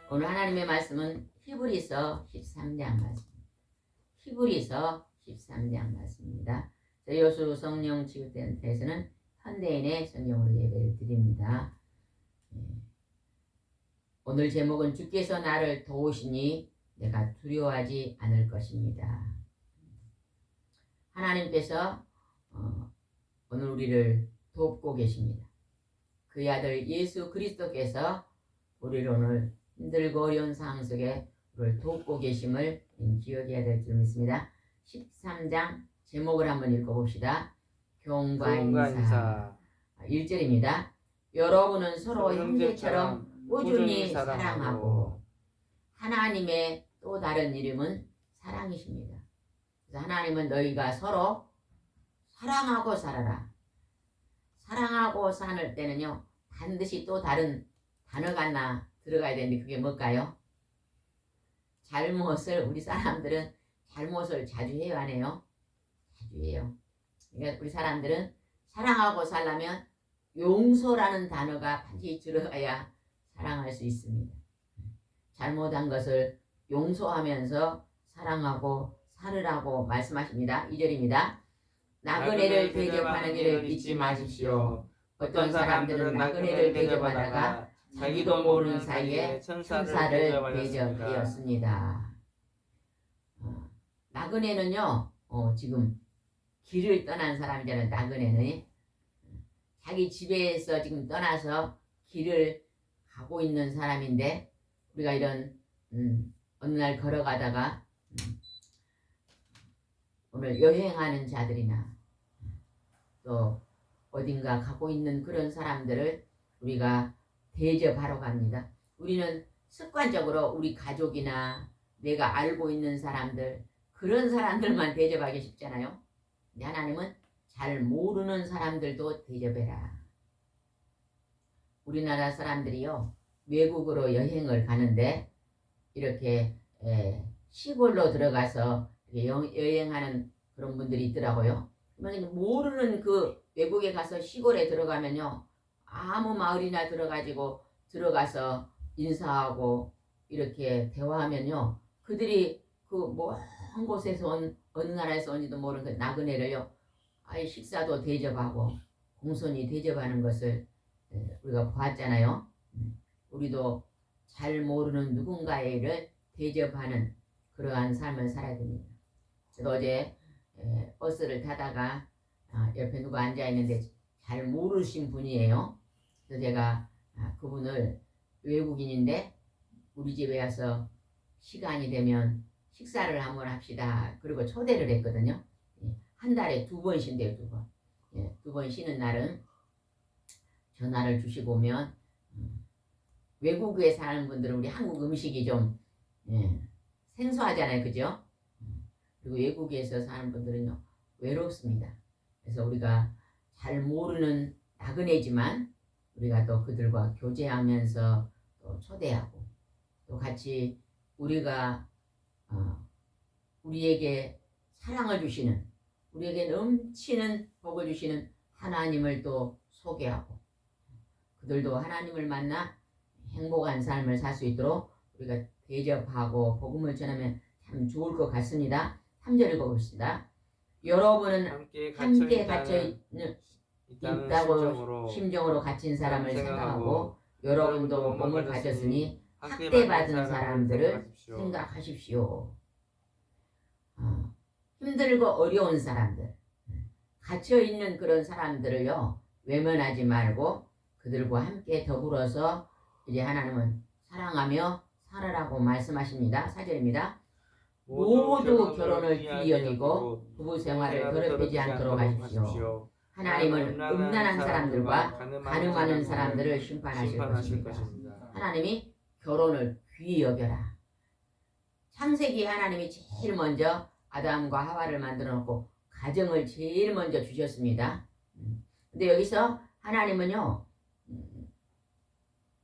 오늘 하나님의 말씀은 히브리서 13장 말씀. 히브리서 13장 말씀입니다. 저희 여수 성령 치유센터에서는 현대인의 성경으로 예배를 드립니다. 오늘 제목은 주께서 나를 도우시니 내가 두려워하지 않을 것입니다. 하나님께서 오늘 우리를 돕고 계십니다. 그의 아들 예수 그리스도께서 우리를 오늘 힘들고 어려운 상황 속에 우리를 돕고 계심을 기억해야 될 줄 믿습니다. 13장 제목을 한번 읽어봅시다. 교훈과 인사. 1절입니다. 여러분은 서로 형제처럼 꾸준히 사랑하고. 하나님의 또 다른 이름은 사랑이십니다. 그래서 하나님은 너희가 서로 사랑하고 살아라. 사랑하고 사는 때는요, 반드시 또 다른 단어가 하나 들어가야 되는데 그게 뭘까요? 잘못을, 우리 사람들은 잘못을 자주 해요, 안 해요? 자주 해요. 그러니까 우리 사람들은 사랑하고 살려면 용서라는 단어가 반드시 들어가야 사랑할 수 있습니다. 잘못한 것을 용서하면서 사랑하고 살으라고 말씀하십니다. 2절입니다. 나그네를 대접하는 일을 잊지 마십시오. 어떤 사람들은 나그네를 대접하다가 자기도 모르는 사이에 천사를 대접하였습니다. 나그네는요, 지금 길을 떠난 사람이잖아요. 나그네는 자기 집에서 지금 떠나서 길을 가고 있는 사람인데, 우리가 이런 어느 날 걸어가다가 오늘 여행하는 자들이나 또 어딘가 가고 있는 그런 사람들을 우리가 대접하러 갑니다. 우리는 습관적으로 우리 가족이나 내가 알고 있는 사람들, 그런 사람들만 대접하기 쉽잖아요. 근데 하나님은 잘 모르는 사람들도 대접해라. 우리나라 사람들이요, 외국으로 여행을 가는데 이렇게 시골로 들어가서 여행하는 그런 분들이 있더라고요. 모르는 그 외국에 가서 시골에 들어가면요. 아무 마을이나 들어가서 인사하고 이렇게 대화하면요. 그들이 그 먼 곳에서 온 어느 나라에서 온지도 모르는 그 나그네를요. 아이 식사도 대접하고 공손히 대접하는 것을 우리가 보았잖아요. 우리도 잘 모르는 누군가를 대접하는 그러한 삶을 살아야 됩니다. 저도 어제 버스를 타다가 옆에 누가 앉아있는데 잘 모르신 분이에요. 그래서 제가 그분을 외국인인데 우리 집에 와서 시간이 되면 식사를 한번 합시다. 그리고 초대를 했거든요. 한 달에 2번 쉰대요. 2번. 2번 쉬는 날은 전화를 주시고 오면 외국에 사는 분들은 우리 한국 음식이 좀 생소하잖아요. 그죠? 그리고 외국에서 사는 분들은요. 외롭습니다. 그래서 우리가 잘 모르는 나그네지만 우리가 또 그들과 교제하면서 또 초대하고 또 같이 우리가 우리에게 사랑을 주시는 우리에게 넘치는 복을 주시는 하나님을 또 소개하고 그들도 하나님을 만나 행복한 삶을 살 수 있도록 우리가 대접하고 복음을 전하면 참 좋을 것 같습니다. 3절 읽어봅시다. 여러분은 함께 갇혀 있다고 심정으로 갇힌 사람을 생각하고 여러분도 몸을 가졌으니 학대받은 사람들을 생각하십시오. 힘들고 어려운 사람들, 갇혀있는 그런 사람들을요 외면하지 말고 그들과 함께 더불어서 이제 하나님은 사랑하며 살아라고 말씀하십니다. 4절입니다. 모두 결혼을 귀히 여기고 부부 생활을 더럽히지 않도록 하십시오. 하나님은 음란한 사람들과 간음하는 사람들을 심판하실 것입니다. 하나님이 결혼을 귀히 여겨라. 창세기 하나님이 제일 먼저 아담과 하와를 만들어 놓고 가정을 제일 먼저 주셨습니다. 근데 여기서 하나님은요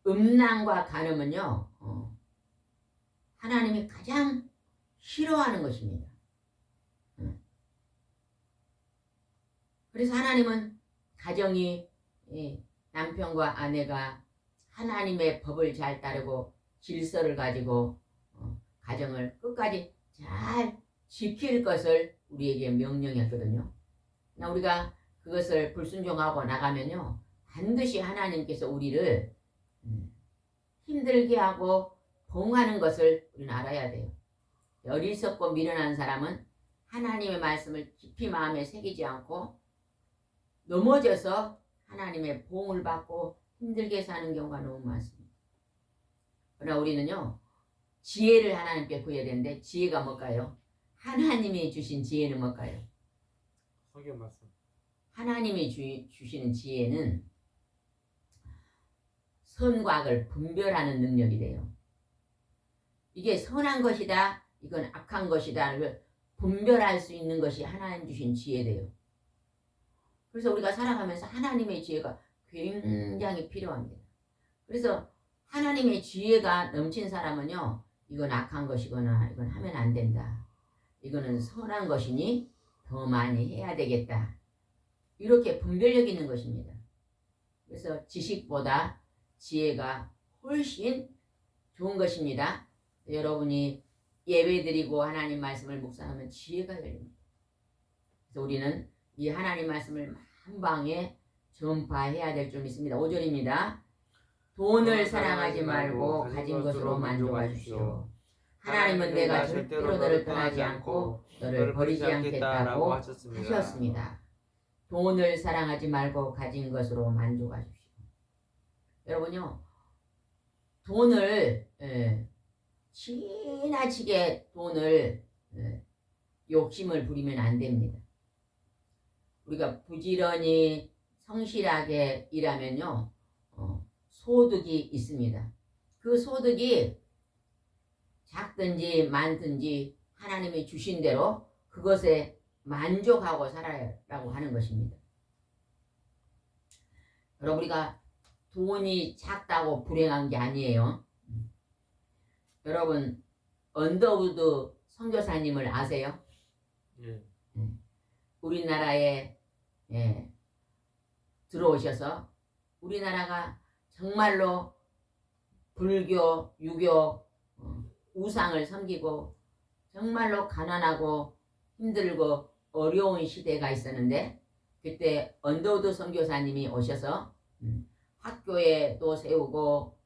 음란과 간음은요 하나님이 가장 싫어하는 것입니다. 그래서 하나님은 가정이 남편과 아내가 하나님의 법을 잘 따르고 질서를 가지고 가정을 끝까지 잘 지킬 것을 우리에게 명령했거든요. 우리가 그것을 불순종하고 나가면요 반드시 하나님께서 우리를 힘들게 하고 봉하는 것을 우리는 알아야 돼요. 어리석고 미련한 사람은 하나님의 말씀을 깊이 마음에 새기지 않고 넘어져서 하나님의 봉을 받고 힘들게 사는 경우가 너무 많습니다. 그러나 우리는요 지혜를 하나님께 구해야 되는데 지혜가 뭘까요? 하나님이 주신 지혜는 뭘까요? 성경 말씀. 하나님이 주시는 지혜는 선과 악을 분별하는 능력이 돼요. 이게 선한 것이다, 이건 악한 것이다 분별할 수 있는 것이 하나님 주신 지혜돼요. 그래서 우리가 살아가면서 하나님의 지혜가 굉장히 필요합니다. 그래서 하나님의 지혜가 넘친 사람은요 이건 악한 것이거나 이건 하면 안 된다, 이거는 선한 것이니 더 많이 해야 되겠다, 이렇게 분별력 있는 것입니다. 그래서 지식보다 지혜가 훨씬 좋은 것입니다. 여러분이 예배드리고 하나님 말씀을 묵상하면 지혜가 열립니다. 그래서 우리는 이 하나님 말씀을 한방에 전파해야 될 줄 믿습니다. 5절입니다. 돈을 사랑하지 말고 가진 것으로 만족하십시오. 하나님은 내가 절대로 너를 떠나지 않고 너를 버리지 않겠다고 하셨습니다. 돈을 사랑하지 말고 가진 것으로 만족하십시오. 여러분요 돈을 지나치게 돈을 욕심을 부리면 안 됩니다. 우리가 부지런히 성실하게 일하면요 소득이 있습니다. 그 소득이 작든지 많든지 하나님이 주신 대로 그것에 만족하고 살아라고 하는 것입니다. 여러분 우리가 돈이 작다고 불행한 게 아니에요. 여러분 언더우드 선교사님을 아세요? 예. 우리나라에 들어오셔서 우리나라가 정말로 불교, 유교, 우상을 섬기고 정말로 가난하고 힘들고 어려운 시대가 있었는데 그때 언더우드 선교사님이 오셔서 학교에도 세우고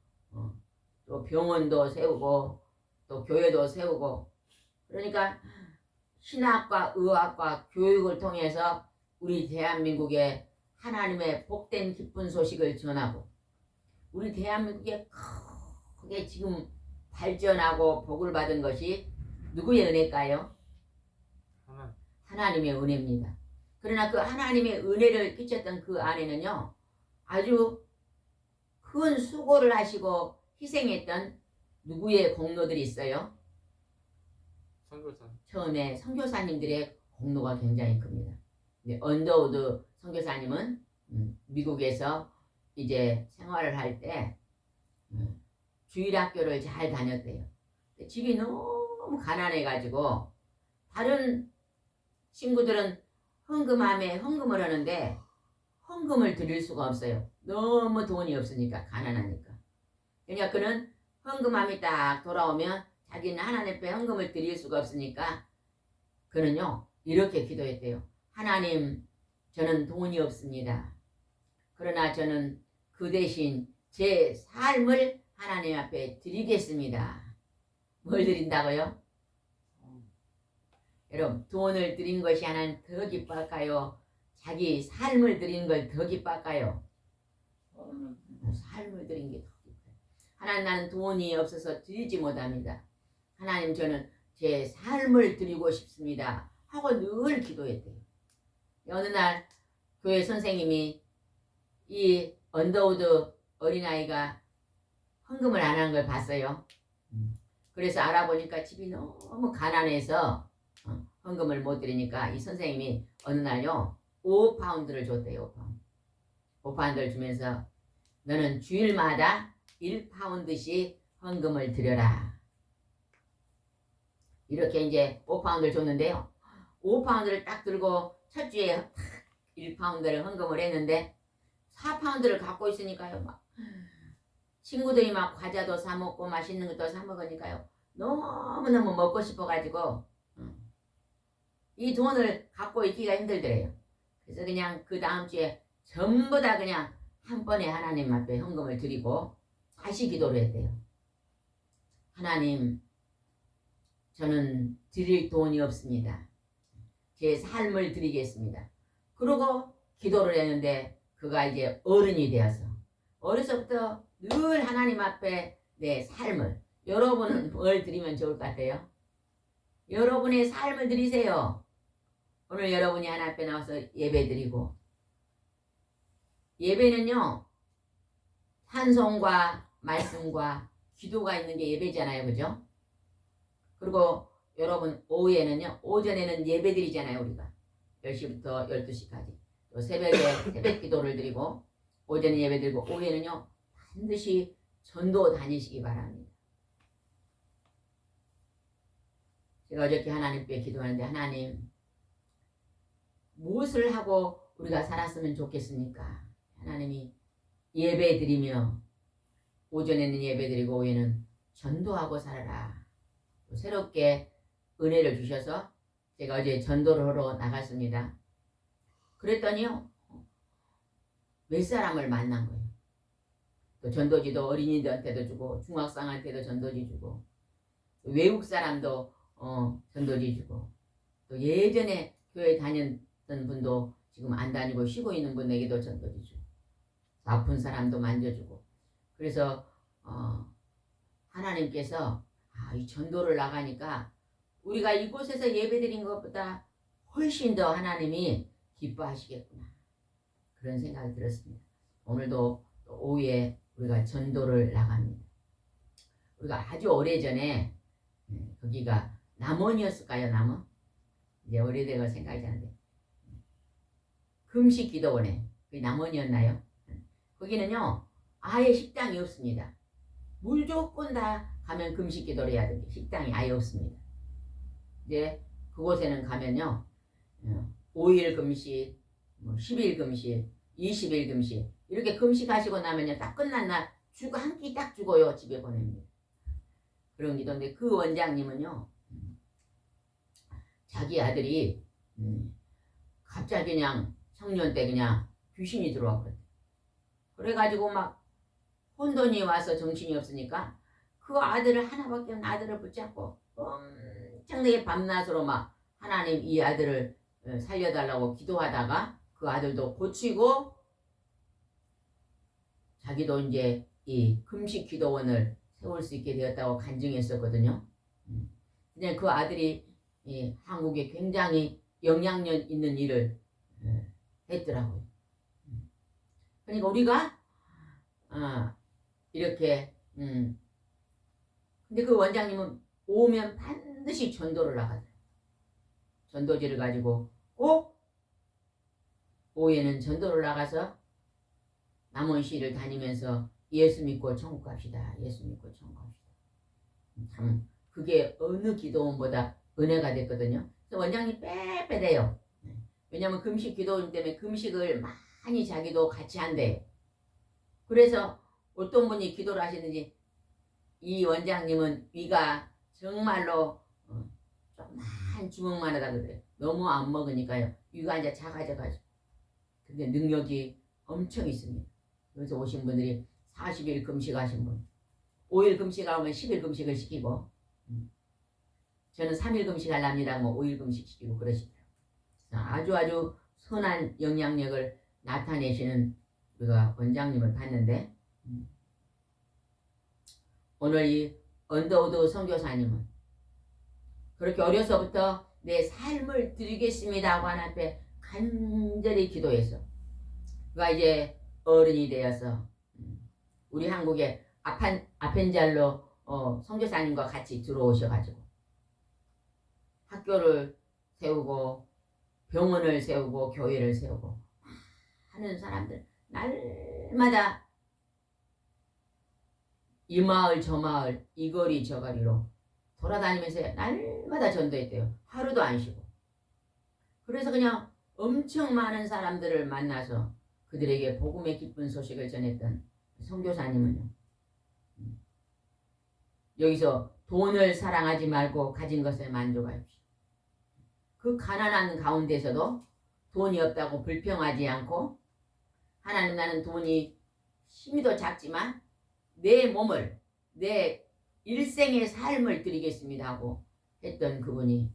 또 병원도 세우고 또 교회도 세우고 그러니까 신학과 의학과 교육을 통해서 우리 대한민국에 하나님의 복된 기쁜 소식을 전하고 우리 대한민국에 크게 지금 발전하고 복을 받은 것이 누구의 은혜일까요? 하나님의 은혜입니다. 그러나 그 하나님의 은혜를 끼쳤던 그 안에는요 아주 큰 수고를 하시고 희생했던 누구의 공로들이 있어요? 선교사. 처음에 선교사님들의 공로가 굉장히 큽니다. 언더우드 선교사님은 미국에서 이제 생활을 할 때 주일학교를 잘 다녔대요. 집이 너무 가난해가지고 다른 친구들은 헌금을 하는데 헌금을 드릴 수가 없어요. 너무 돈이 없으니까 가난하니까. 그러니까 그는 헌금함이 딱 돌아오면 자기는 하나님 앞에 헌금을 드릴 수가 없으니까 그는요 이렇게 기도했대요. 하나님 저는 돈이 없습니다. 그러나 저는 그 대신 제 삶을 하나님 앞에 드리겠습니다. 뭘 드린다고요? 여러분 돈을 드린 것이 하나님 더 기뻐할까요? 자기 삶을 드린 걸 더 기뻐할까요? 삶을 드린 게 더 기뻐요. 하나님 나는 돈이 없어서 드리지 못합니다. 하나님 저는 제 삶을 드리고 싶습니다. 하고 늘 기도했대요. 어느 날 교회 선생님이 이 언더우드 어린아이가 헌금을 안 하는 걸 봤어요. 그래서 알아보니까 집이 너무 가난해서 헌금을 못 드리니까 이 선생님이 어느 날요 5파운드를 줬대요. 5파운드를 주면서 너는 주일마다 1파운드씩 헌금을 드려라. 이렇게 이제 5파운드를 줬는데요. 5파운드를 딱 들고 첫 주에 1파운드를 헌금을 했는데 4파운드를 갖고 있으니까요. 막 친구들이 막 과자도 사 먹고 맛있는 것도 사 먹으니까요. 너무너무 먹고 싶어가지고 이 돈을 갖고 있기가 힘들더래요. 그래서 그냥 그 다음 주에 전부 다 그냥 한 번에 하나님 앞에 헌금을 드리고 다시 기도를 했대요. 하나님 저는 드릴 돈이 없습니다. 제 삶을 드리겠습니다. 그러고 기도를 했는데 그가 이제 어른이 되어서 어려서부터 늘 하나님 앞에 내 삶을 여러분은 뭘 드리면 좋을 것 같아요? 여러분의 삶을 드리세요. 오늘 여러분이 하나님 앞에 나와서 예배 드리고 예배는요 찬송과 말씀과 기도가 있는 게 예배잖아요. 그죠? 그리고 여러분 오후에는요 오전에는 예배 드리잖아요. 우리가 10시부터 12시까지 또 새벽에 새벽 기도를 드리고 오전에 예배 드리고 오후에는요 반드시 전도 다니시기 바랍니다. 제가 어저께 하나님께 기도하는데 하나님 무엇을 하고 우리가 살았으면 좋겠습니까? 하나님이 예배 드리며 오전에는 예배 드리고 오후에는 전도하고 살아라. 새롭게 은혜를 주셔서 제가 어제 전도를 하러 나갔습니다. 그랬더니요 몇 사람을 만난 거예요. 또 전도지도 어린이들한테도 주고 중학생한테도 전도지 주고 외국 사람도 전도지 주고 또 예전에 교회 다녔던 분도 지금 안 다니고 쉬고 있는 분에게도 전도지 주고 아픈 사람도 만져주고 그래서 하나님께서 이 전도를 나가니까 우리가 이곳에서 예배드린 것보다 훨씬 더 하나님이 기뻐하시겠구나 그런 생각이 들었습니다. 오늘도 오후에 우리가 전도를 나갑니다. 우리가 아주 오래전에 거기가 남원이었을까요? 남원? 이제 오래되고 생각이 나는데 금식 기도원에 그게 남원이었나요? 거기는요 아예 식당이 없습니다. 무조건 다 가면 금식 기도를 해야 되는데 식당이 아예 없습니다. 이제 그곳에는 가면요 5일 금식, 뭐 10일 금식, 20일 금식 이렇게 금식하시고 나면요 딱 끝난 날 죽어 한 끼 딱 죽어요 집에 보냅니다. 그런 기도인데 그 원장님은요 자기 아들이 갑자기 그냥 청년 때 그냥 귀신이 들어와 버렸대. 그래가지고 막 혼돈이 와서 정신이 없으니까 그 아들을 하나밖에 없는 아들을 붙잡고 엄청나게 밤낮으로 막 하나님 이 아들을 살려달라고 기도하다가 그 아들도 고치고 자기도 이제 이 금식 기도원을 세울 수 있게 되었다고 간증했었거든요. 그냥 그 아들이 한국에 굉장히 영향력 있는 일을 했더라고요. 그러니까 우리가 이렇게 근데 그 원장님은 오면 반드시 전도를 나가더라고요. 전도지를 가지고 꼭 오후에는 전도를 나가서 남원시를 다니면서 예수 믿고 천국 갑시다. 예수 믿고 천국 갑시다. 참 그게 어느 기도원보다 은혜가 됐거든요. 그래서 원장님 빼빼대요. 왜냐하면 금식 기도원 때문에 금식을 많이 자기도 같이 한대요. 그래서 어떤 분이 기도를 하시는지 이 원장님은 위가 정말로 조그만 주먹만 하다 그래요. 너무 안 먹으니까요. 위가 이제 작아져가지고. 근데 능력이 엄청 있습니다. 그래서 오신 분들이 40일 금식하신 분, 5일 금식하면 10일 금식을 시키고 저는 3일 금식하랍니다. 뭐 5일 금식 시키고 그러시더라고요. 아주 선한 영향력을 나타내시는 우리가 원장님을 봤는데 오늘 이 언더우드 선교사님은 그렇게 어려서부터 내 삶을 드리겠습니다 하고 하나님 앞에 간절히 기도했어. 그가 이제 어른이 되어서 우리 한국에 아펜잘로 선교사님과 같이 들어오셔가지고 학교를 세우고 병원을 세우고 교회를 세우고 하는 사람들 날마다 이 마을 저 마을 이 거리 저 거리로 돌아다니면서 날마다 전도했대요. 하루도 안 쉬고. 그래서 그냥 엄청 많은 사람들을 만나서 그들에게 복음의 기쁜 소식을 전했던 선교사님은요. 여기서 돈을 사랑하지 말고 가진 것에 만족하십시오. 그 가난한 가운데서도 돈이 없다고 불평하지 않고 하나님 나는 돈이 힘이 더 작지만 내 몸을 내 일생의 삶을 드리겠습니다 하고 했던 그분이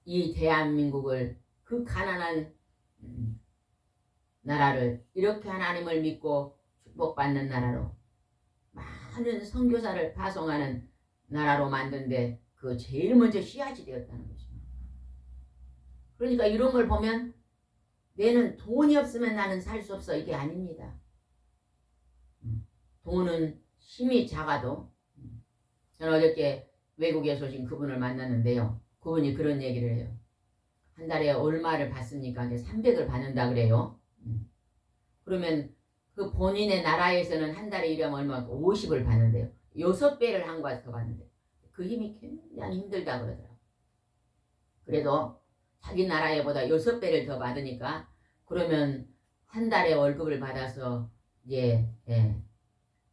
이 대한민국을 그 가난한 나라를 이렇게 하나님을 믿고 축복받는 나라로 많은 선교사를 파송하는 나라로 만든데 그 제일 먼저 씨앗이 되었다는 것입니다. 그러니까 이런 걸 보면 내는 돈이 없으면 나는 살 수 없어 이게 아닙니다. 돈은 힘이 작아도 저는 어저께 외국에서 오신 그분을 만났는데요. 그분이 그런 얘기를 해요. 한 달에 얼마를 받습니까? 300을 받는다 그래요. 그러면 그 본인의 나라에서는 한 달에 일하면 얼마 50을 받는데요. 6배를 한과 더 받는데요. 그 힘이 굉장히 힘들다 그러더라고요. 그래도 자기 나라에보다 6배를 더 받으니까 그러면 한 달에 월급을 받아서 이제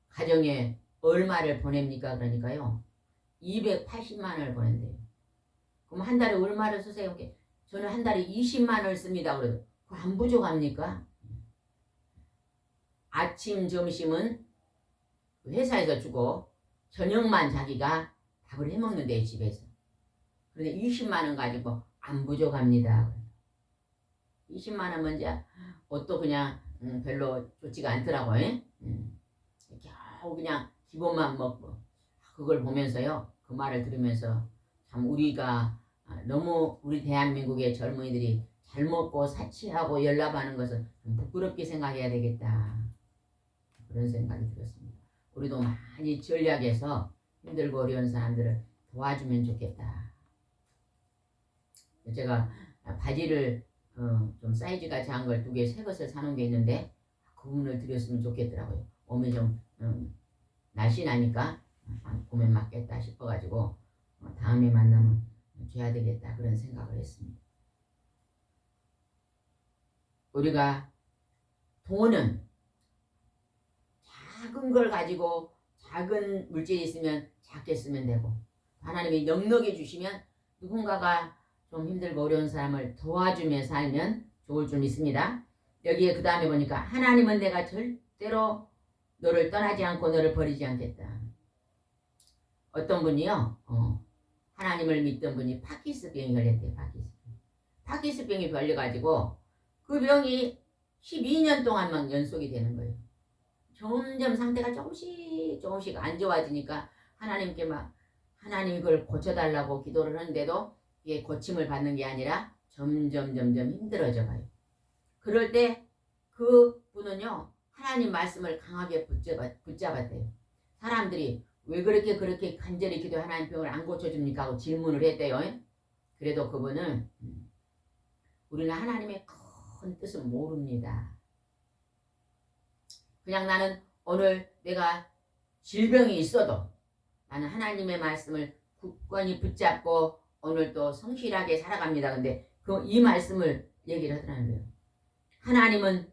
가정에 얼마를 보냅니까? 그러니까요. 280만 원을 보낸대요. 그럼 한 달에 얼마를 쓰세요? 저는 한 달에 20만 원을 씁니다. 그래도 그거 안 부족합니까? 아침, 점심은 회사에서 주고 저녁만 자기가 밥을 해먹는데 집에서. 그런데 20만 원 가지고 안 부족합니다. 20만 원 먼저 옷도 그냥 별로 좋지가 않더라고요. 겨우 그냥 기본만 먹고 그걸 보면서요. 그 말을 들으면서 참 우리가 너무 우리 대한민국의 젊은이들이 잘 먹고 사치하고 연락하는 것을 좀 부끄럽게 생각해야 되겠다. 그런 생각이 들었습니다. 우리도 많이 전략해서 힘들고 어려운 사람들을 도와주면 좋겠다. 제가 바지를 좀 사이즈가 작은 걸 2개 새 것을 사놓은 게 있는데 그분을 드렸으면 좋겠더라고요. 몸이 좀 날씬하니까 보면 맞겠다 싶어가지고 다음에 만나면 줘야 되겠다 그런 생각을 했습니다. 우리가 돈은 작은 걸 가지고 작은 물질이 있으면 작게 쓰면 되고, 하나님이 넉넉히 주시면 누군가가 좀 힘들고 어려운 사람을 도와주며 살면 좋을 줄 믿습니다. 여기에 그 다음에 보니까 하나님은 내가 절대로 너를 떠나지 않고 너를 버리지 않겠다. 어떤 분이요, 하나님을 믿던 분이 파키스병이 걸렸대요. 파키스병이 걸려가지고 그 병이 12년 동안만 연속이 되는 거예요. 점점 상태가 조금씩 안 좋아지니까 하나님께 막 하나님 이걸 고쳐달라고 기도를 하는데도 이게 고침을 받는 게 아니라 점점 힘들어져 가요. 그럴 때 그 분은요, 하나님 말씀을 강하게 붙잡았대요. 사람들이 왜 그렇게 간절히 기도 하나님 병을 안 고쳐줍니까 하고 질문을 했대요. 그래도 그분은 우리는 하나님의 큰 뜻을 모릅니다. 그냥 나는 오늘 내가 질병이 있어도 나는 하나님의 말씀을 굳건히 붙잡고 오늘도 성실하게 살아갑니다. 근데 이 말씀을 얘기를 하더라는 거예요. 하나님은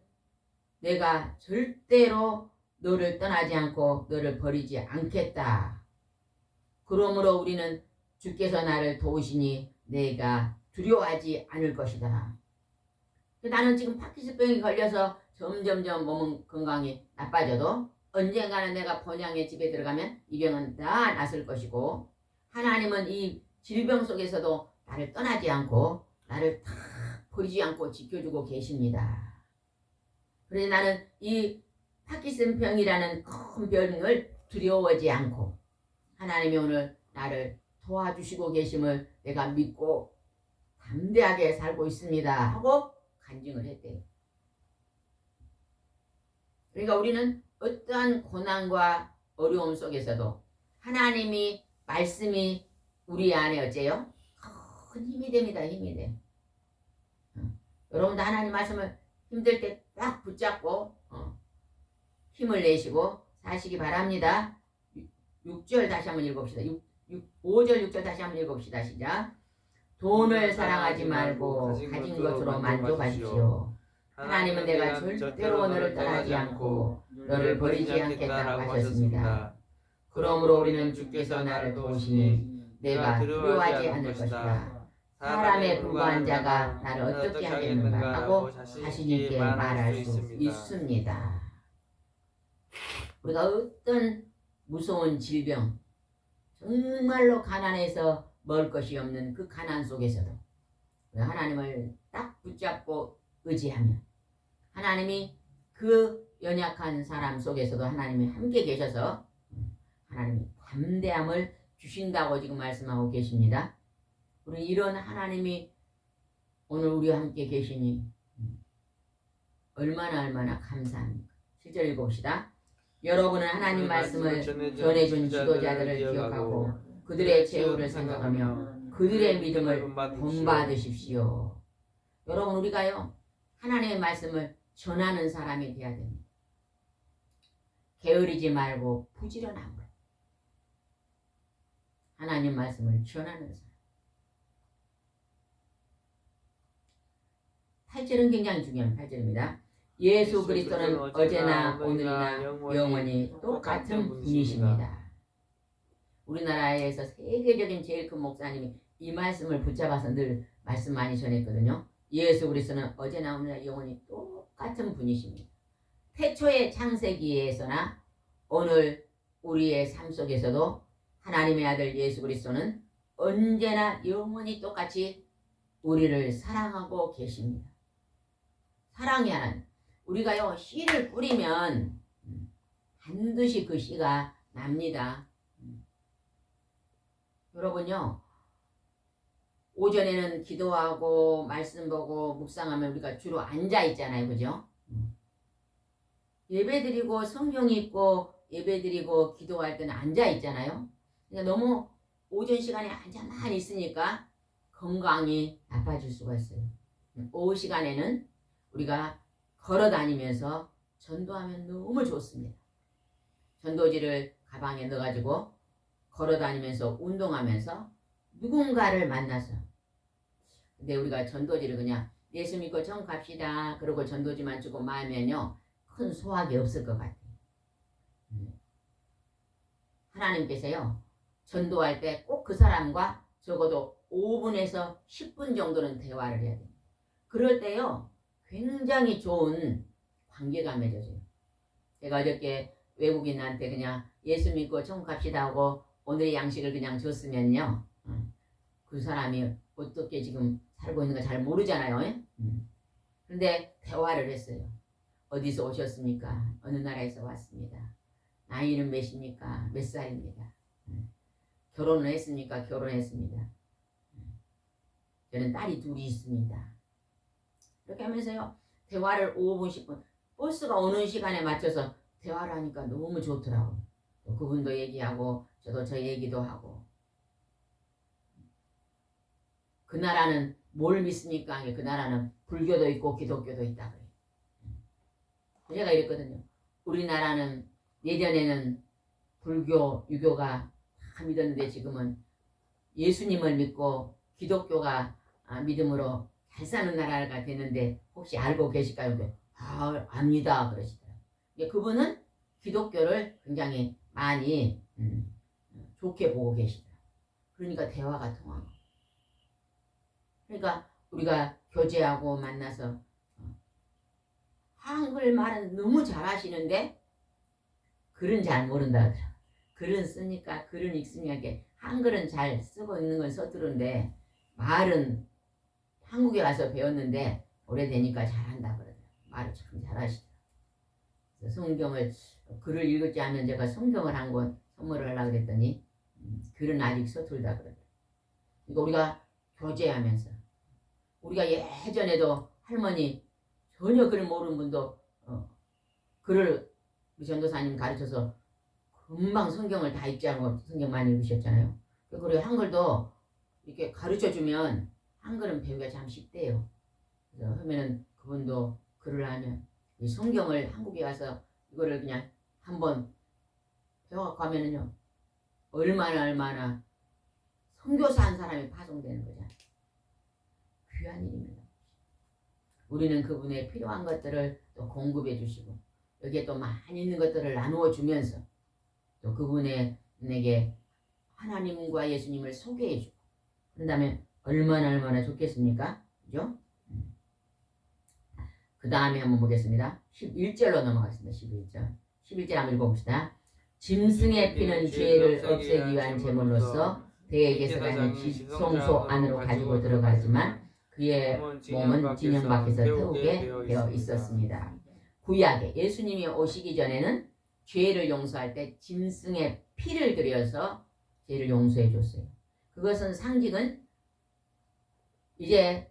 내가 절대로 너를 떠나지 않고 너를 버리지 않겠다. 그러므로 우리는 주께서 나를 도우시니 내가 두려워하지 않을 것이다. 나는 지금 파키스병이 걸려서 점점 몸은 건강이 나빠져도 언젠가는 내가 본향의 집에 들어가면 이 병은 다 낫을 것이고, 하나님은 이 질병 속에서도 나를 떠나지 않고 나를 다 버리지 않고 지켜주고 계십니다. 그래서 나는 이 파키슨병이라는 큰 병을 두려워하지 않고 하나님이 오늘 나를 도와주시고 계심을 내가 믿고 담대하게 살고 있습니다 하고 간증을 했대요. 그러니까 우리는 어떠한 고난과 어려움 속에서도 하나님이 말씀이 우리 안에 어째요? 큰 힘이 됩니다. 힘이 돼. 여러분도 하나님 말씀을 힘들 때 딱 붙잡고 힘을 내시고 사시기 바랍니다. 6절 다시 한번 읽읍시다. 5절 6절 다시 한번 읽읍시다. 시작. 돈을 사랑하지 말고 가진 것으로 만족하십시오. 하나님은 내가 절대로 너를 떠나지 않고 너를 버리지 않겠다고 하셨습니다. 그러므로 우리는 주께서 나를 도우시니 내가 두려워하지 않을 것이다. 사람에 불과한 자가 나를 어떻게 하겠는가 하고 자신있게 말할 수 있습니다. 우리가 어떤 무서운 질병, 정말로 가난해서 먹을 것이 없는 그 가난 속에서도 하나님을 딱 붙잡고 의지하면 하나님이 그 연약한 사람 속에서도 하나님이 함께 계셔서 하나님이 담대함을 주신다고 지금 말씀하고 계십니다. 우리 이런 하나님이 오늘 우리와 함께 계시니 얼마나 감사합니까? 7절 읽어봅시다. 여러분은 하나님 말씀을 전해준 지도자들을 기억하고 그들의 최후를 생각하며 그들의 믿음을 본받으십시오. 여러분, 우리가요 하나님의 말씀을 전하는 사람이 되어야 됩니다. 게으르지 말고 부지런한 것. 하나님 말씀을 전하는 사람. 8절은 굉장히 중요한 8절입니다. 예수 그리스도는 어제나 오늘이나 영원히 똑같은 분이십니다. 우리나라에서 세계적인 제일 큰 목사님이 이 말씀을 붙잡아서 늘 말씀 많이 전했거든요. 예수 그리스도는 어제나 오늘이나 영원히 똑같은 분이십니다. 태초의 창세기에서나 오늘 우리의 삶 속에서도 하나님의 아들 예수 그리스도는 언제나 영원히 똑같이 우리를 사랑하고 계십니다. 사랑이 하나님. 우리가요 씨를 뿌리면 반드시 그 씨가 납니다. 여러분요 오전에는 기도하고 말씀 보고 묵상하면 우리가 주로 앉아 있잖아요. 그죠? 예배드리고 성경 읽고 예배드리고 기도할 때는 앉아 있잖아요. 그러니까 너무 오전 시간에 앉아만 있으니까 건강이 나빠질 수가 있어요. 오후 시간에는 우리가 걸어 다니면서 전도하면 너무 좋습니다. 전도지를 가방에 넣어가지고 걸어 다니면서 운동하면서 누군가를 만나서, 근데 우리가 전도지를 그냥 예수 믿고 천국 갑시다. 그러고 전도지만 주고 마면요 큰 소학이 없을 것 같아요. 하나님께서요 전도할 때 꼭 그 사람과 적어도 5분에서 10분 정도는 대화를 해야 돼요. 그럴 때요 굉장히 좋은 관계가 맺어져요. 제가 어저께 외국인한테 그냥 예수 믿고 천국 갑시다 하고 오늘의 양식을 그냥 줬으면요 그 사람이 어떻게 지금 살고 있는가 잘 모르잖아요. 그런데 대화를 했어요. 어디서 오셨습니까? 어느 나라에서 왔습니다. 나이는 몇입니까? 몇 살입니다. 결혼을 했습니까? 결혼했습니다. 저는 딸이 둘이 있습니다. 이렇게 하면서요 대화를 5분 10분 버스가 오는 시간에 맞춰서 대화를 하니까 너무 좋더라고요. 또 그분도 얘기하고 저도 저 얘기도 하고. 그 나라는 뭘 믿습니까? 그 나라는 불교도 있고 기독교도 있다 그래요. 제가 이랬거든요. 우리나라는 예전에는 불교, 유교가 다 믿었는데 지금은 예수님을 믿고 기독교가 믿음으로 잘 사는 나라가 되는데 혹시 알고 계실까요? 압니다 그러시더라고요. 그분은 기독교를 굉장히 많이 좋게 보고 계시더라고요. 그러니까 대화가 통하고. 그러니까 우리가 교제하고 만나서 한글말은 너무 잘하시는데 글은 잘 모른다 하더라고요. 글은 쓰니까 글은 읽으니까 한글은 잘 쓰고 있는 건 서투른데 말은 한국에 가서 배웠는데 오래되니까 잘한다 그러더라고요. 말을 참 잘하시더라고요. 그래서 성경을 글을 읽지 않으면 제가 성경을 한 권 선물을 하려고 그랬더니 글은 아직 서툴다 그러더라고요. 그러니까 우리가 교제하면서 우리가 예전에도 할머니 전혀 글을 모르는 분도 글을 우리 전도사님 가르쳐서 금방 성경을 다 읽지 않고 성경 많이 읽으셨잖아요. 그리고 한글도 이렇게 가르쳐주면 한글은 배우기가 참 쉽대요. 그래서 하면은 그분도 글을 하면 이 성경을 한국에 가서 이거를 그냥 한번 배워갖고 하면은요 얼마나 선교사 한 사람이 파송되는 거잖아요. 귀한 일입니다. 우리는 그분의 필요한 것들을 또 공급해 주시고 여기에 또 많이 있는 것들을 나누어 주면서 또 그분에게 하나님과 예수님을 소개해 주고 그런 다음에 얼마나 좋겠습니까? 그죠? 그 다음에 한번 보겠습니다. 11절로 넘어가겠습니다. 11절 한번 읽어봅시다. 짐승의 피는 죄를 없애기 위한 제물로서 대제사장은 지성소 안으로 가지고 들어가지만 그의 몸은 진영 밖에서 태우게 되어 있었습니다. 구약에 예수님이 오시기 전에는 죄를 용서할 때 짐승의 피를 들여서 죄를 용서해 줬어요. 그것은 상징은 이제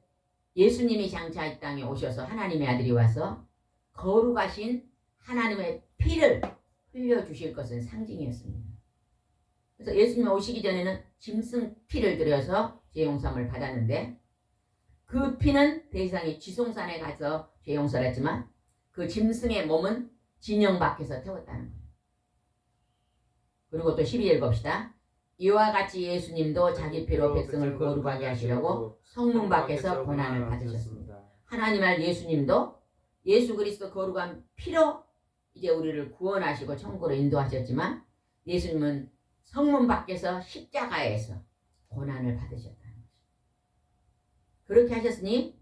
예수님이 장차 이 땅에 오셔서 하나님의 아들이 와서 거룩하신 하나님의 피를 흘려주실 것은 상징이었습니다. 그래서 예수님이 오시기 전에는 짐승 피를 들여서 죄 용서함을 받았는데 그 피는 대지상의 지송산에 가서 죄 용서를 했지만 그 짐승의 몸은 진영 밖에서 태웠다는 거예요. 그리고 또 12절 봅시다. 이와 같이 예수님도 자기 피로 백성을 거룩하게 하시려고 성문 밖에서 고난을 받으셨습니다. 하나님 알 예수님도 예수 그리스도 거룩한 피로 이제 우리를 구원하시고 천국으로 인도하셨지만 예수님은 성문 밖에서 십자가에서 고난을 받으셨다는 거죠. 그렇게 하셨으니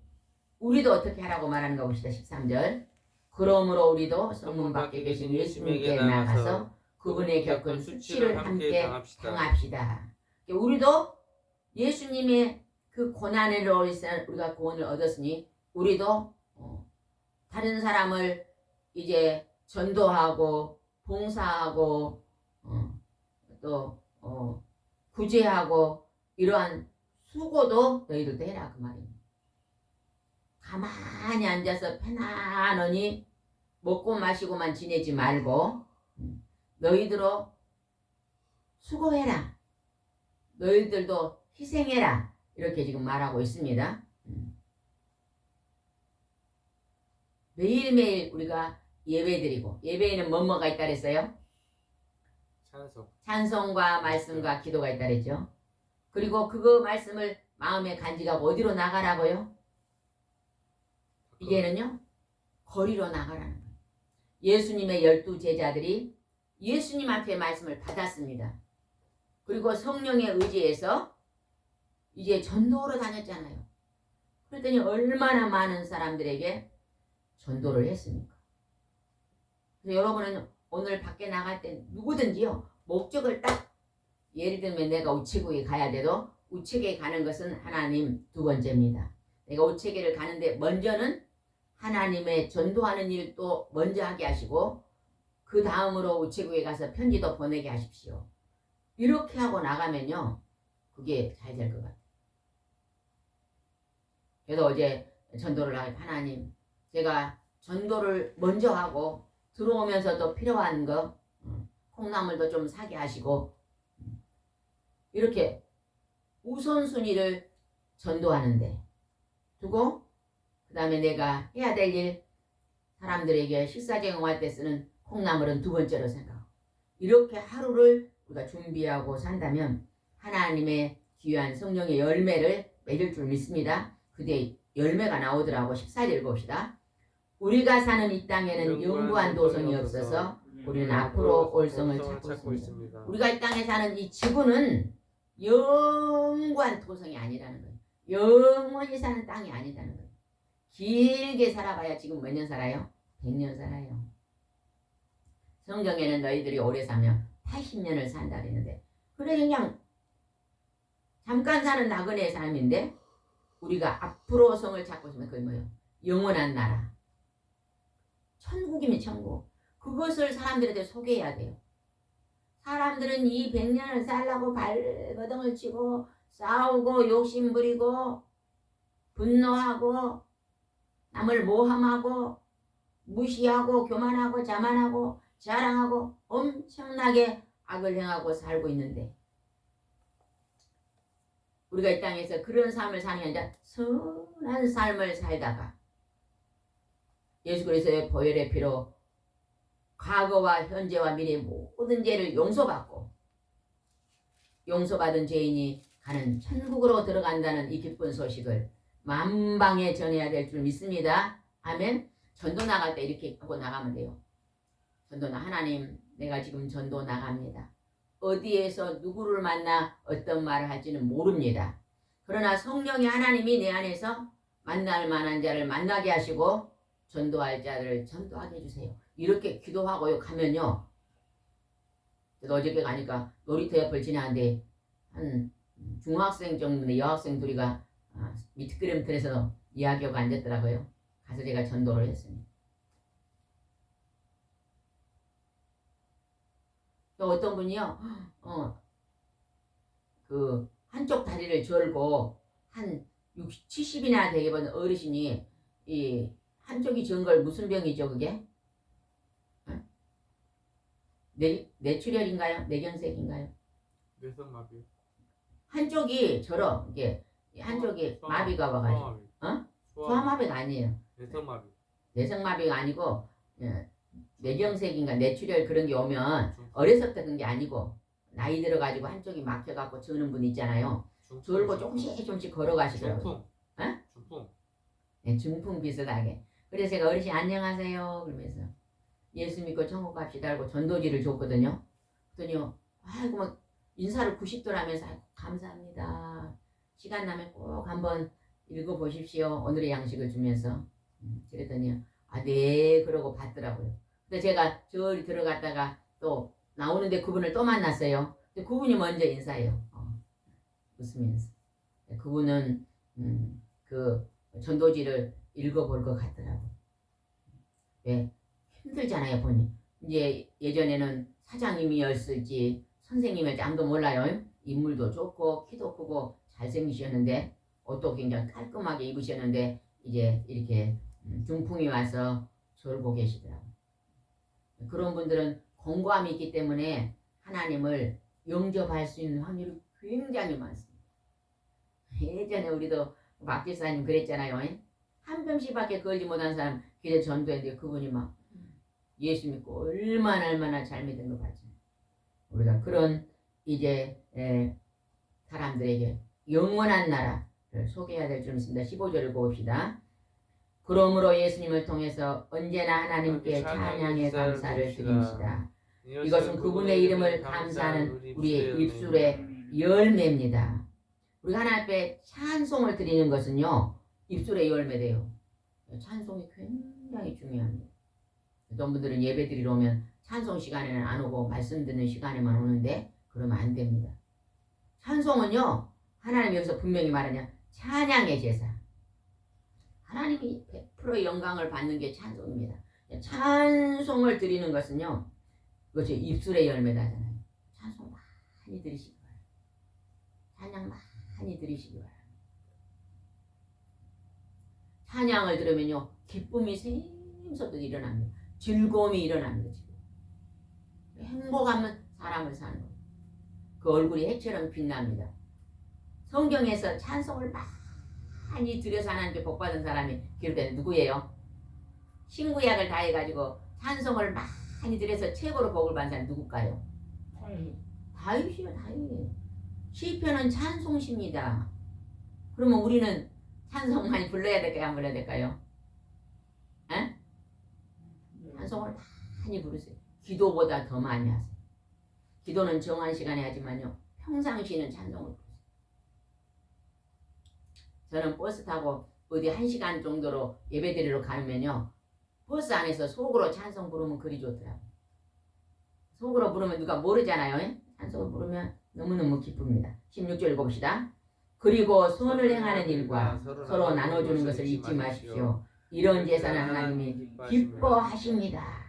우리도 어떻게 하라고 말하는가 봅시다. 13절. 그러므로 우리도 성문 밖에 계신 예수님께 나가서 그분의 겪은 수치를 함께 당합시다. 우리도 예수님의 그 고난으로 우리가 구원을 얻었으니 우리도 다른 사람을 이제 전도하고 봉사하고 또 구제하고 이러한 수고도 너희들도 해라 그 말입니다. 가만히 앉아서 편안하니 먹고 마시고만 지내지 말고 너희들도 수고해라. 너희들도 희생해라. 이렇게 지금 말하고 있습니다. 매일매일 우리가 예배드리고 예배에는 뭐가 있다 그랬어요? 찬송과 말씀과 기도가 있다 그랬죠. 그리고 그거 말씀을 마음에 간직하고 어디로 나가라고요? 이제는요 거리로 나가라는 거예요. 예수님의 12제자들이 예수님 앞에 말씀을 받았습니다. 그리고 성령의 의지에서 이제 전도로 다녔잖아요. 그랬더니 얼마나 많은 사람들에게 전도를 했습니까? 그래서 여러분은 오늘 밖에 나갈 때 누구든지요 목적을 딱 예를 들면 내가 우체국에 가야 돼도 우체국에 가는 것은 하나님 두 번째입니다. 내가 우체국을 가는데 먼저는 하나님의 전도하는 일도 먼저 하게 하시고 그 다음으로 우체국에 가서 편지도 보내게 하십시오. 이렇게 하고 나가면요 그게 잘 될 것 같아요. 그래서 어제 전도를 하고 하나님 제가 전도를 먼저 하고 들어오면서도 필요한 거 콩나물도 좀 사게 하시고 이렇게 우선순위를 전도하는데 두고 그 다음에 내가 해야 될 일 사람들에게 식사 제공할 때 쓰는 콩나물은 두 번째로 생각하고 이렇게 하루를 우리가 준비하고 산다면 하나님의 귀한 성령의 열매를 맺을 줄 믿습니다. 그때 열매가 나오더라고. 14절 읽읍시다. 우리가 사는 이 땅에는 영구한 도성이 없어서 우리는 앞으로 올 성을 찾고 있습니다. 우리가 이 땅에 사는 이 지구는 영구한 도성이 아니라는 거예요. 영원히 사는 땅이 아니라는 거예요. 길게 살아봐야 지금 몇 년 살아요? 100년 살아요. 성경에는 너희들이 오래 살면 80년을 산다 그랬는데 그래 그냥 잠깐 사는 나그네의 삶인데 우리가 앞으로 성을 찾고 있으면 그게 뭐예요? 영원한 나라. 천국이면 천국. 그것을 사람들한테 소개해야 돼요. 사람들은 이 100년을 살라고 발버둥을 치고 싸우고 욕심부리고 분노하고 남을 모함하고 무시하고 교만하고 자만하고 자랑하고 엄청나게 악을 행하고 살고 있는데 우리가 이 땅에서 그런 삶을 사는 게 아니라 선한 삶을 살다가 예수 그리스도의 보혈의 피로 과거와 현재와 미래의 모든 죄를 용서받고 용서받은 죄인이 가는 천국으로 들어간다는 이 기쁜 소식을 만방에 전해야 될 줄 믿습니다. 아멘. 전도 나갈 때 이렇게 하고 나가면 돼요. 전도나 하나님 내가 지금 전도 나갑니다. 어디에서 누구를 만나 어떤 말을 할지는 모릅니다. 그러나 성령의 하나님이 내 안에서 만날 만한 자를 만나게 하시고 전도할 자를 전도하게 해주세요. 이렇게 기도하고 가면요. 어저께 가니까 놀이터 옆을 지나는데 한 중학생 정도의 여학생 둘이가 미트그램틀에서 이야기하고 앉았더라고요. 가서 제가 전도를 했습니다. 또 어떤 분이요. 그 한쪽 다리를 절고 한 60, 70이나 되게 본 어르신이 이 한쪽이 전 걸 무슨 병이죠 그게? 뇌출혈인가요? 뇌경색인가요? 뇌성마비. 한쪽이 저러 이게 한쪽이 마비가 와가지고 소아마비가 아니에요. 뇌성마비. 뇌성마비가 아니고 뇌경색인가 뇌출혈 그런 게 오면 어려서부터 그런 게 아니고 나이 들어가지고 한쪽이 막혀갖고 저는 분 있잖아요. 졸고 조금씩 걸어가시더라고요. 중풍. 네, 중풍 비슷하게. 그래서 제가 어르신 안녕하세요 그러면서 예수 믿고 천국 갑시다 하고 전도지를 줬거든요. 그랬더니 아이고 막 인사를 90도를 하면서 감사합니다. 시간 나면 꼭 한번 읽어보십시오. 오늘의 양식을 주면서 그랬더니 네 그러고 받더라고요. 근데 제가 저리 들어갔다가 또 나오는데 그분을 또 만났어요. 근데 그분이 먼저 인사해요. 웃으면서. 그분은 그 전도지를 읽어볼 것 같더라고요. 왜? 힘들잖아요 보니. 이제 예전에는 사장님이었을지 선생님이었지 아무도 몰라요. 인물도 좋고 키도 크고 잘생기셨는데 옷도 굉장히 깔끔하게 입으셨는데 이제 이렇게 중풍이 와서 졸고 계시더라고요. 그런 분들은 공고함이 있기 때문에 하나님을 영접할 수 있는 확률이 굉장히 많습니다. 예전에 우리도 박 집사님 그랬잖아요. 한 병씩밖에 걸지 못한 사람 길에 전도했는데 그분이 막 예수 믿고 얼마나 잘 믿은 거 봤죠. 우리가 그런 이제 사람들에게 영원한 나라를 소개해야 될 줄 믿습니다. 15절을 봅시다. 그러므로 예수님을 통해서 언제나 하나님께 찬양의 감사를 드립시다. 이것은 그분의 이름을 감사하는 우리의 입술의 열매입니다. 우리가 하나님 앞에 찬송을 드리는 것은요, 입술의 열매돼요. 찬송이 굉장히 중요합니다. 어떤 분들은 예배 드리러 오면 찬송 시간에는 안 오고 말씀 듣는 시간에만 오는데 그러면 안 됩니다. 찬송은요, 하나님 여기서 분명히 말하냐, 찬양의 제사. 하나님이 100% 영광을 받는 게 찬송입니다. 찬송을 드리는 것은요, 그것이 입술의 열매다잖아요. 찬송 많이 드리시기 바랍니다. 찬양 많이 드리시기 바랍니다. 찬양을 들으면요, 기쁨이 샘솟듯 일어납니다. 즐거움이 일어납니다. 지금. 행복하면 사람을 사는 거예요. 그 얼굴이 해처럼 빛납니다. 성경에서 찬송을 많이 들여서 하나님께 복받은 사람이 기록된 누구예요? 신구약을 다 해가지고 찬송을 많이 들여서 최고로 복을 받은 사람이 누굴까요? 다윗이요, 다윗. 시편은 찬송시입니다. 그러면 우리는 찬송 많이 불러야 될까요? 안 불러야 될까요? 에? 찬송을 많이 부르세요. 기도보다 더 많이 하세요. 기도는 정한 시간에 하지만요, 평상시에는 찬송을 부르세요. 저는 버스 타고 어디 1시간 정도로 예배드리러 가면요, 버스 안에서 속으로 찬송 부르면 그리 좋더라고요. 속으로 부르면 누가 모르잖아요. 찬송을 부르면 너무너무 기쁩니다. 16절 읽어봅시다. 그리고 선을 행하는 일과 서로 나눠주는 것을 잊지 마십시오. 이런 제사는 하나님이 기뻐하십니다.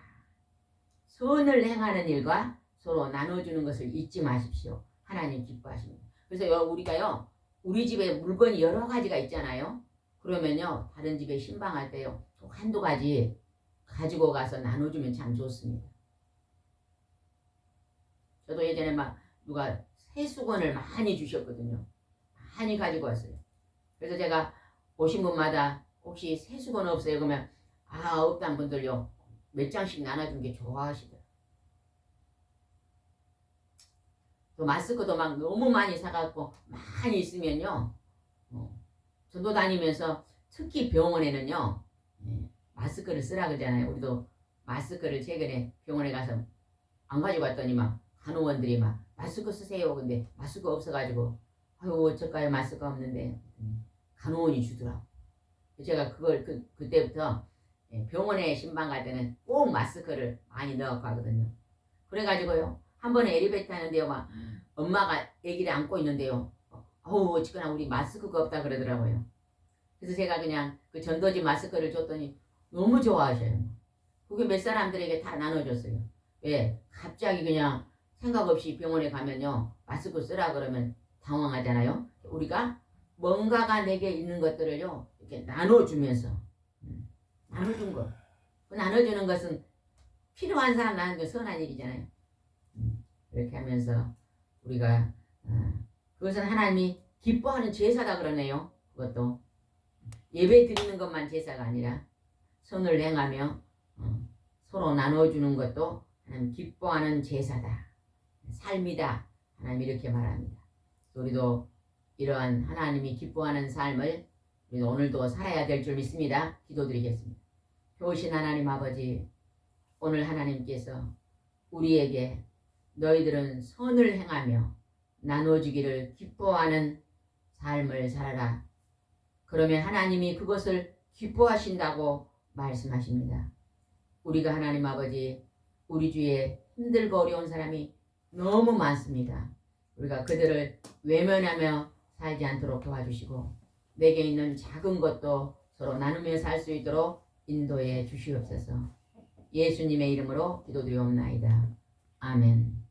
선을 행하는 일과 서로 나눠주는 것을 잊지 마십시오. 하나님 기뻐하십니다. 그래서 우리가요, 우리 집에 물건이 여러 가지가 있잖아요. 그러면요, 다른 집에 신방할 때요, 꼭 한두 가지 가지고 가서 나눠주면 참 좋습니다. 저도 예전에 막 누가 세수건을 많이 주셨거든요. 많이 가지고 왔어요. 그래서 제가 오신 분마다 혹시 세수건 없어요? 그러면 없다는 분들요, 몇 장씩 나눠준 게 좋아하시더라고요. 또 마스크도 막 너무 많이 사갖고 많이 있으면요, 전도 다니면서 특히 병원에는요, 마스크를 쓰라 그러잖아요. 우리도 마스크를 최근에 병원에 가서 안 가지고 왔더니 막 간호원들이 막 마스크 쓰세요. 근데 마스크 없어가지고 아유 어쩔까요, 마스크 없는데. 간호원이 주더라고. 제가 그걸 그때부터 병원에 신방 갈 때는 꼭 마스크를 많이 넣어 가거든요. 그래가지고요, 한 번에 엘리베이터 타는데요, 막 엄마가 아기를 안고 있는데요, 어쨌거나 우리 마스크가 없다 그러더라고요. 그래서 제가 그냥 그 전도지 마스크를 줬더니 너무 좋아하셔요. 그게 몇 사람들에게 다 나눠줬어요. 왜? 갑자기 그냥 생각 없이 병원에 가면요, 마스크 쓰라 그러면 당황하잖아요. 우리가 뭔가가 내게 있는 것들을요, 이렇게 나눠주면서, 나눠준 거. 그 나눠주는 것은 필요한 사람 나누는 게 선한 일이잖아요. 이렇게 하면서 우리가 그것은 하나님이 기뻐하는 제사다 그러네요. 그것도 예배 드리는 것만 제사가 아니라 선을 행하며 서로 나눠주는 것도 하나님 기뻐하는 제사다, 삶이다. 하나님 이렇게 말합니다. 우리도 이러한 하나님이 기뻐하는 삶을 우리도 오늘도 살아야 될 줄 믿습니다. 기도드리겠습니다. 좋으신 하나님 아버지, 오늘 하나님께서 우리에게 너희들은 선을 행하며 나눠주기를 기뻐하는 삶을 살아라. 그러면 하나님이 그것을 기뻐하신다고 말씀하십니다. 우리가 하나님 아버지, 우리 주위에 힘들고 어려운 사람이 너무 많습니다. 우리가 그들을 외면하며 살지 않도록 도와주시고, 내게 있는 작은 것도 서로 나누며 살 수 있도록 인도해 주시옵소서. 예수님의 이름으로 기도드리옵나이다. 아멘.